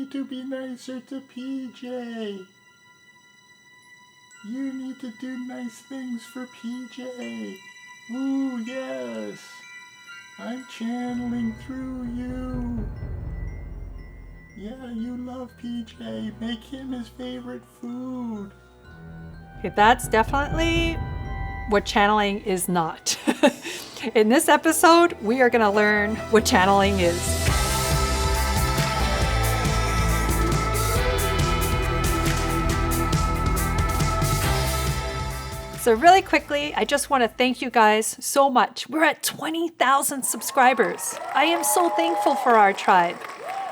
need to be nicer to PJ. You need to do nice things for PJ. Ooh, yes. I'm channeling through you. Yeah, you love PJ. Make him his favorite food. Okay, that's definitely what channeling is not. In this episode, we are going to learn what channeling is. So really quickly, I just want to thank you guys so much. We're at 20,000 subscribers. I am so thankful for our tribe.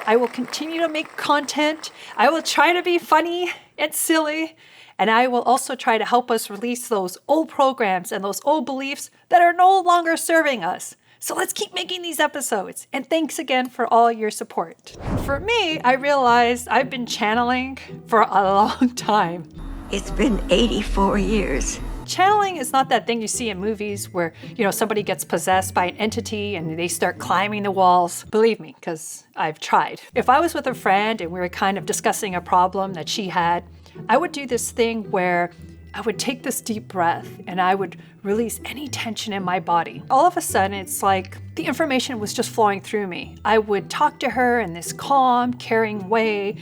I will continue to make content. I will try to be funny and silly. And I will also try to help us release those old programs and those old beliefs that are no longer serving us. So let's keep making these episodes. And thanks again for all your support. For me, I realized I've been channeling for a long time. It's been 84 years. Channeling is not that thing you see in movies where, somebody gets possessed by an entity and they start climbing the walls. Believe me, because I've tried. If I was with a friend and we were kind of discussing a problem that she had, I would do this thing where I would take this deep breath and I would release any tension in my body. All of a sudden, it's like the information was just flowing through me. I would talk to her in this calm, caring way.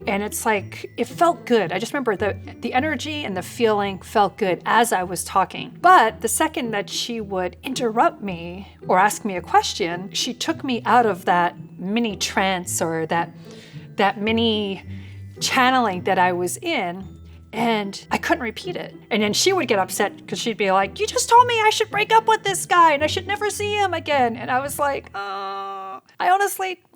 And it's like, it felt good. I just remember the energy and the feeling felt good as I was talking. But the second that she would interrupt me or ask me a question, she took me out of that mini trance or that mini channeling that I was in, and I couldn't repeat it. And then she would get upset because she'd be like, you just told me I should break up with this guy and I should never see him again. And I was like,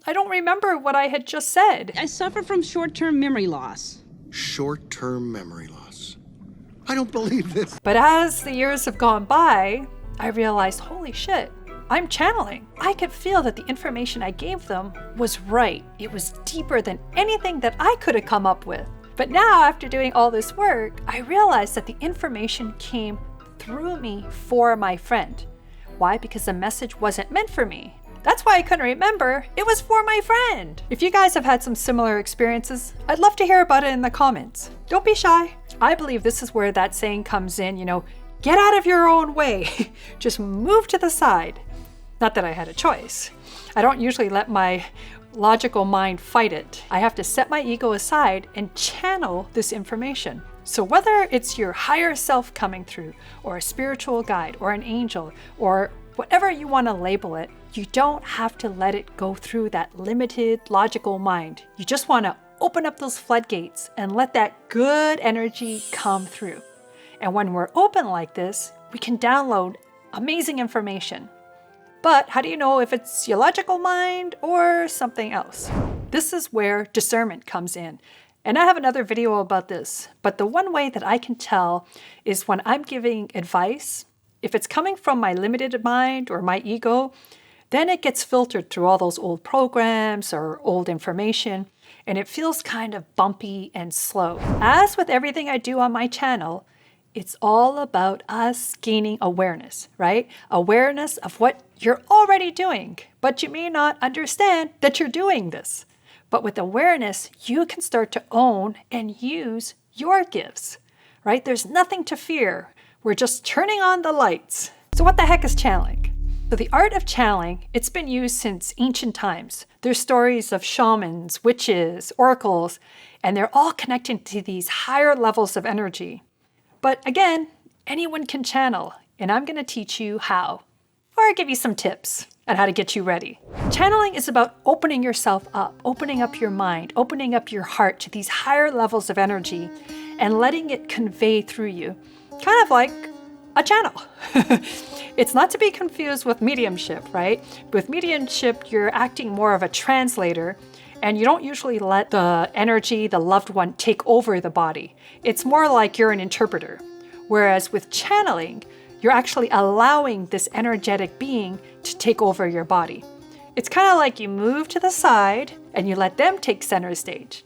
I don't remember what I had just said. I suffer from short-term memory loss. Short-term memory loss. I don't believe this. But as the years have gone by, I realized, holy shit, I'm channeling. I could feel that the information I gave them was right. It was deeper than anything that I could have come up with. But now, after doing all this work, I realized that the information came through me for my friend. Why? Because the message wasn't meant for me. That's why I couldn't remember. It was for my friend. If you guys have had some similar experiences, I'd love to hear about it in the comments. Don't be shy. I believe this is where that saying comes in, get out of your own way. Just move to the side. Not that I had a choice. I don't usually let my logical mind fight it. I have to set my ego aside and channel this information. So whether it's your higher self coming through, or a spiritual guide, or an angel, or whatever you want to label it, you don't have to let it go through that limited logical mind. You just want to open up those floodgates and let that good energy come through. And when we're open like this, we can download amazing information. But how do you know if it's your logical mind or something else? This is where discernment comes in. And I have another video about this. But the one way that I can tell is when I'm giving advice, if it's coming from my limited mind or my ego, then it gets filtered through all those old programs or old information, and it feels kind of bumpy and slow. As with everything I do on my channel, it's all about us gaining awareness, right? Awareness of what you're already doing, but you may not understand that you're doing this. But with awareness, you can start to own and use your gifts, right? There's nothing to fear. We're just turning on the lights. So what the heck is channeling? So the art of channeling, it's been used since ancient times. There's stories of shamans, witches, oracles, and they're all connected to these higher levels of energy. But again, anyone can channel, and I'm going to teach you how, or give you some tips on how to get you ready. Channeling is about opening yourself up, opening up your mind, opening up your heart to these higher levels of energy, and letting it convey through you, kind of like a channel. It's not to be confused with mediumship, right? With mediumship, you're acting more of a translator, and you don't usually let the energy, the loved one, take over the body. It's more like you're an interpreter. Whereas with channeling, you're actually allowing this energetic being to take over your body. It's kind of like you move to the side and you let them take center stage.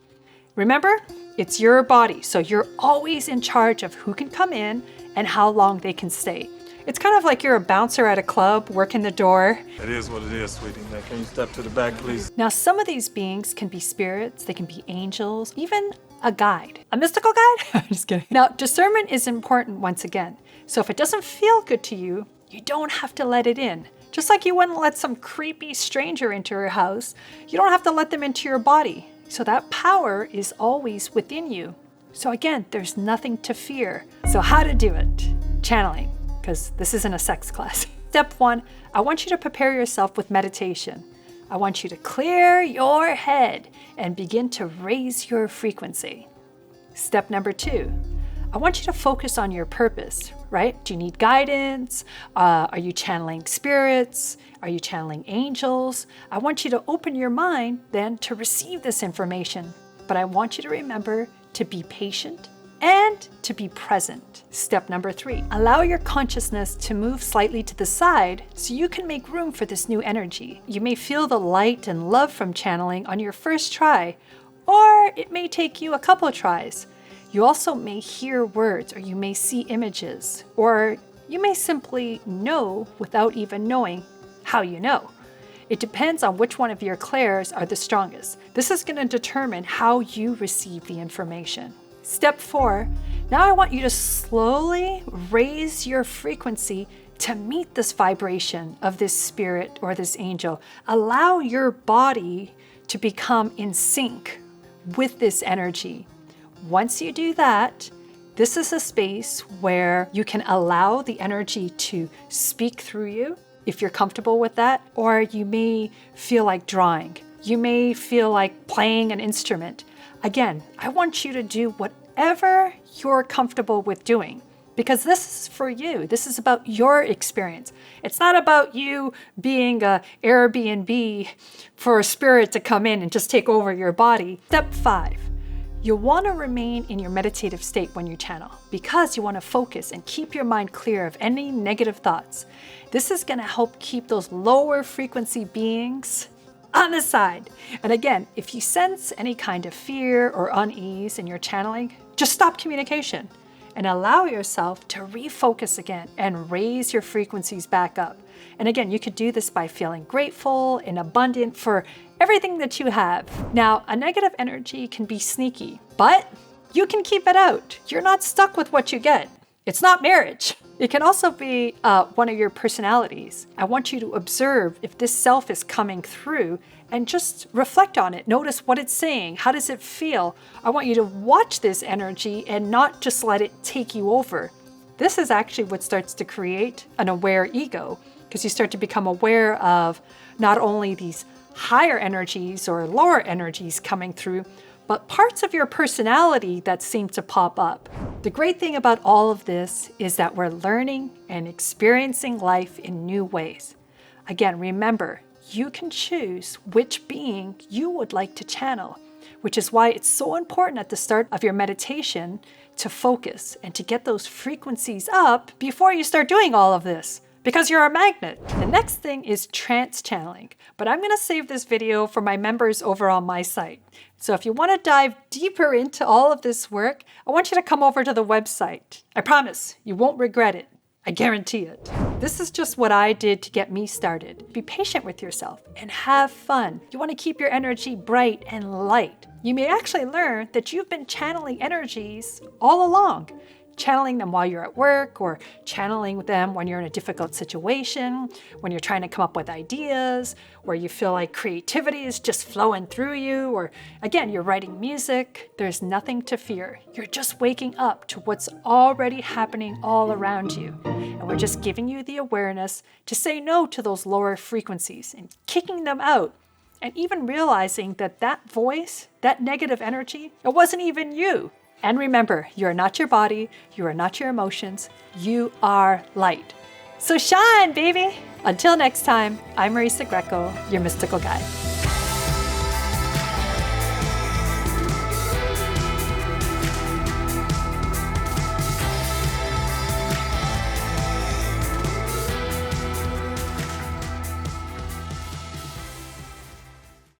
Remember, it's your body, so you're always in charge of who can come in and how long they can stay. It's kind of like you're a bouncer at a club, working the door. It is what it is, sweetie. Now, can you step to the back, please? Now, some of these beings can be spirits, they can be angels, even a guide. A mystical guide? I'm just kidding. Now, discernment is important once again. So if it doesn't feel good to you, you don't have to let it in. Just like you wouldn't let some creepy stranger into your house, you don't have to let them into your body. So that power is always within you. So again, there's nothing to fear. So how to do it? Channeling, because this isn't a sex class. Step 1, I want you to prepare yourself with meditation. I want you to clear your head and begin to raise your frequency. Step number 2, I want you to focus on your purpose, right? Do you need guidance? Are you channeling spirits? Are you channeling angels? I want you to open your mind then to receive this information. But I want you to remember to be patient and to be present. Step number 3, allow your consciousness to move slightly to the side so you can make room for this new energy. You may feel the light and love from channeling on your first try, or it may take you a couple tries. You also may hear words, or you may see images, or you may simply know without even knowing how you know. It depends on which one of your clairs are the strongest. This is going to determine how you receive the information. Step 4, now I want you to slowly raise your frequency to meet this vibration of this spirit or this angel. Allow your body to become in sync with this energy. Once you do that, this is a space where you can allow the energy to speak through you, if you're comfortable with that, or you may feel like drawing. You may feel like playing an instrument. Again, I want you to do whatever you're comfortable with doing, because this is for you. This is about your experience. It's not about you being an Airbnb for a spirit to come in and just take over your body. Step 5. You'll want to remain in your meditative state when you channel, because you want to focus and keep your mind clear of any negative thoughts. This is going to help keep those lower frequency beings on the side. And again, if you sense any kind of fear or unease in your channeling, just stop communication and allow yourself to refocus again and raise your frequencies back up. And again, you could do this by feeling grateful and abundant for everything that you have. Now, a negative energy can be sneaky, but you can keep it out. You're not stuck with what you get. It's not marriage. It can also be one of your personalities. I want you to observe if this self is coming through and just reflect on it. Notice what it's saying. How does it feel? I want you to watch this energy and not just let it take you over. This is actually what starts to create an aware ego, because you start to become aware of not only these higher energies or lower energies coming through, but parts of your personality that seem to pop up. The great thing about all of this is that we're learning and experiencing life in new ways. Again, remember, you can choose which being you would like to channel, which is why it's so important at the start of your meditation to focus and to get those frequencies up before you start doing all of this, because you're a magnet. The next thing is trance channeling, but I'm going to save this video for my members over on my site. So if you want to dive deeper into all of this work, I want you to come over to the website. I promise you won't regret it. I guarantee it. This is just what I did to get me started. Be patient with yourself and have fun. You want to keep your energy bright and light. You may actually learn that you've been channeling energies all along. Channeling them while you're at work, or channeling them when you're in a difficult situation, when you're trying to come up with ideas, where you feel like creativity is just flowing through you, or again, you're writing music. There's nothing to fear. You're just waking up to what's already happening all around you. And we're just giving you the awareness to say no to those lower frequencies and kicking them out. And even realizing that that voice, that negative energy, it wasn't even you. And remember, you are not your body, you are not your emotions, you are light. So shine, baby! Until next time, I'm Marisa Grieco, your mystical guide.